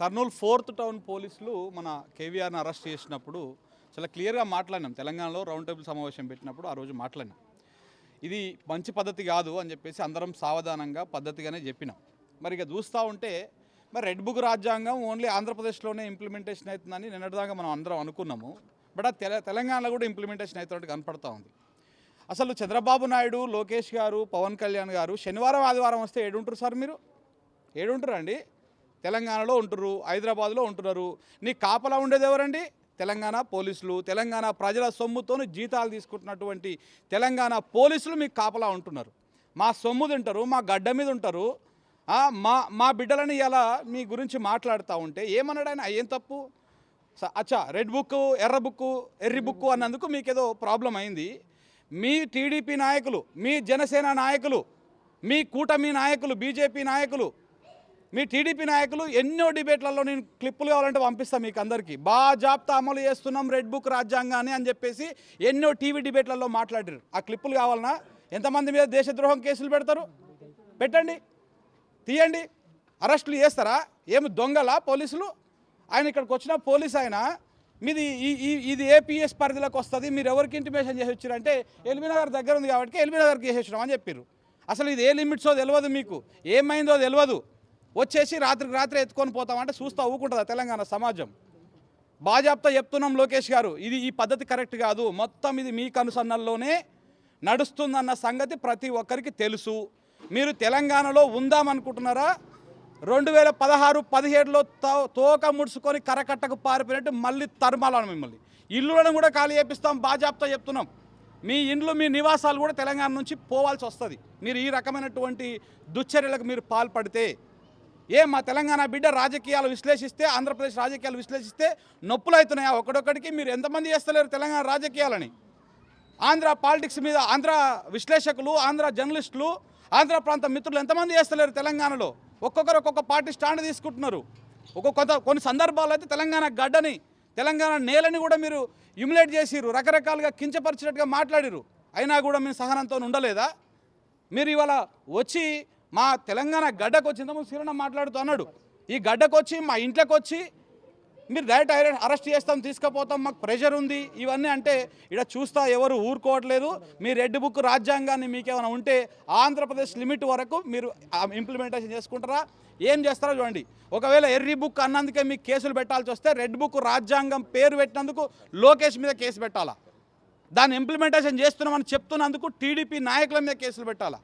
Kurnool 4th town పోలీసులు మన కేవీఆర్ని arrest చేసినప్పుడు చాలా క్లియర్గా మాట్లాడినాం. తెలంగాణలో రౌండ్ టేబుల్ సమావేశం పెట్టినప్పుడు ఆ రోజు మాట్లాడినాం. ఇది మంచి పద్ధతి కాదు అని చెప్పేసి అందరం సావధానంగా పద్ధతిగానే చెప్పినాం. మరి ఇక చూస్తూ ఉంటే మరి రెడ్ బుక్ రాజ్యాంగం ఓన్లీ ఆంధ్రప్రదేశ్లోనే ఇంప్లిమెంటేషన్ అవుతుందని నిన్నటిదాకా మనం అందరం అనుకున్నాము. బట్ ఆ తెలంగాణలో కూడా ఇంప్లిమెంటేషన్ అవుతున్నట్టు కనపడతా ఉంది. అసలు చంద్రబాబు నాయుడు, లోకేష్ గారు, పవన్ కళ్యాణ్ గారు శనివారం ఆదివారం వస్తే ఏడుంటారు సార్? మీరు ఏడుంటారు అండి? తెలంగాణలో ఉంటున్నారు, హైదరాబాద్లో ఉంటున్నారు. నీ కాపలా ఉండేది ఎవరండి? తెలంగాణ పోలీసులు. తెలంగాణ ప్రజల సొమ్ముతో జీతాలు తీసుకుంటున్నటువంటి తెలంగాణ పోలీసులు మీకు కాపలా ఉంటున్నారు. మా సొమ్ము తింటారు, మా గడ్డ మీద ఉంటారు. మా బిడ్డలని ఇలా మీ గురించి మాట్లాడుతూ ఉంటే ఏమన్నాడు ఆయన? ఏం తప్పు? అచ్చా, రెడ్ బుక్, ఎర్ర బుక్, ఎర్రి బుక్ అన్నందుకు మీకేదో ప్రాబ్లం అయింది. మీ టీడీపీ నాయకులు, మీ జనసేన నాయకులు, మీ కూటమి నాయకులు, బీజేపీ నాయకులు, మీ టీడీపీ నాయకులు ఎన్నో డిబేట్లలో నేను క్లిప్పులు కావాలంటే పంపిస్తాను మీకు అందరికీ. బాజాప్తా అమలు చేస్తున్నాం రెడ్ బుక్ రాజ్యాంగాన్ని అని చెప్పేసి ఎన్నో టీవీ డిబేట్లలో మాట్లాడారు. ఆ క్లిప్పులు కావాలన్నా? ఎంతమంది మీద దేశద్రోహం కేసులు పెడతారు? పెట్టండి, తీయండి. అరెస్టులు చేస్తారా? ఏమి దొంగలా పోలీసులు? ఆయన ఇక్కడికి వచ్చిన పోలీస్ ఆయన మీది ఇది ఏపీఎస్ పరిధిలోకి వస్తుంది, మీరు ఎవరికి ఇంటిమేషన్ చేసి వచ్చారంటే ఎల్బీనగర్ దగ్గర ఉంది కాబట్టి ఎల్బీనగర్కి చేసేసినాం అని చెప్పారు. అసలు ఇది ఏ లిమిట్సో తెలియదు, మీకు ఏమైందో తెలియదు. వచ్చేసి రాత్రికి రాత్రి ఎత్తుకొని పోతామంటే చూస్తూ ఊకుంటుందా తెలంగాణ సమాజం? బాజాప్తా చెప్తున్నాం లోకేష్ గారు, ఈ పద్ధతి కరెక్ట్ కాదు. మొత్తం ఇది మీ కనుసన్నల్లోనే నడుస్తుందన్న సంగతి ప్రతి ఒక్కరికి తెలుసు. మీరు తెలంగాణలో ఉందామనుకుంటున్నారా? 2016-17లో తోక ముడుచుకొని కరకట్టకు పారిపోయినట్టు మళ్ళీ తరుమాలను మిమ్మల్ని. ఇల్లులను కూడా ఖాళీ చేపిస్తాం, బాజాప్తా చెప్తున్నాం. మీ ఇండ్లు, మీ నివాసాలు కూడా తెలంగాణ నుంచి పోవాల్సి వస్తుంది మీరు ఈ రకమైనటువంటి దుశ్చర్యలకు మీరు పాల్పడితే. మా తెలంగాణ బిడ్డ రాజకీయాలు విశ్లేషిస్తే, ఆంధ్రప్రదేశ్ రాజకీయాలు విశ్లేషిస్తే నొప్పులు అవుతున్నాయా? ఒకడొక్కడికి మీరు ఎంతమంది చేస్తలేరు తెలంగాణ రాజకీయాలని? ఆంధ్ర పాలిటిక్స్ మీద ఆంధ్ర విశ్లేషకులు, ఆంధ్ర జర్నలిస్టులు, ఆంధ్ర ప్రాంత మిత్రులు ఎంతమంది చేస్తలేరు తెలంగాణలో? ఒక్కొక్కరు ఒక్కొక్క పార్టీ స్టాండ్ తీసుకుంటున్నారు. కొన్ని సందర్భాల్లో అయితే తెలంగాణ గడ్డని, తెలంగాణ నేలని కూడా మీరు హ్యూమిలేట్ చేసిరు, రకరకాలుగా కించపరిచినట్టుగా మాట్లాడిరు. అయినా కూడా మీరు సహనంతో ఉండలేదా? మీరు ఇవాళ వచ్చి మా తెలంగాణ గడ్డకు వచ్చిందేమో శ్రీరణ మాట్లాడుతూ అన్నాడు. ఈ గడ్డకు వచ్చి మా ఇంట్లోకి వచ్చి మీరు డైరెక్ట్ అరెస్ట్ చేస్తాం, తీసుకుపోతాం, మాకు ప్రెషర్ ఉంది, ఇవన్నీ అంటే ఇక్కడ చూస్తా ఎవరు ఊరుకోవట్లేదు. మీ రెడ్ బుక్ రాజ్యాంగాన్ని మీకేమైనా ఉంటే ఆంధ్రప్రదేశ్ లిమిట్ వరకు మీరు ఇంప్లిమెంటేషన్ చేసుకుంటారా? ఏం చేస్తారో చూడండి. ఒకవేళ ఎర్రీ బుక్ అన్నందుకే మీకు కేసులు పెట్టాల్సి వస్తే రెడ్ బుక్ రాజ్యాంగం పేరు పెట్టినందుకు లోకేష్ మీద కేసు పెట్టాలా? దాన్ని ఇంప్లిమెంటేషన్ చేస్తున్నామని చెప్తున్నందుకు టీడీపీ నాయకుల మీద కేసులు పెట్టాలా?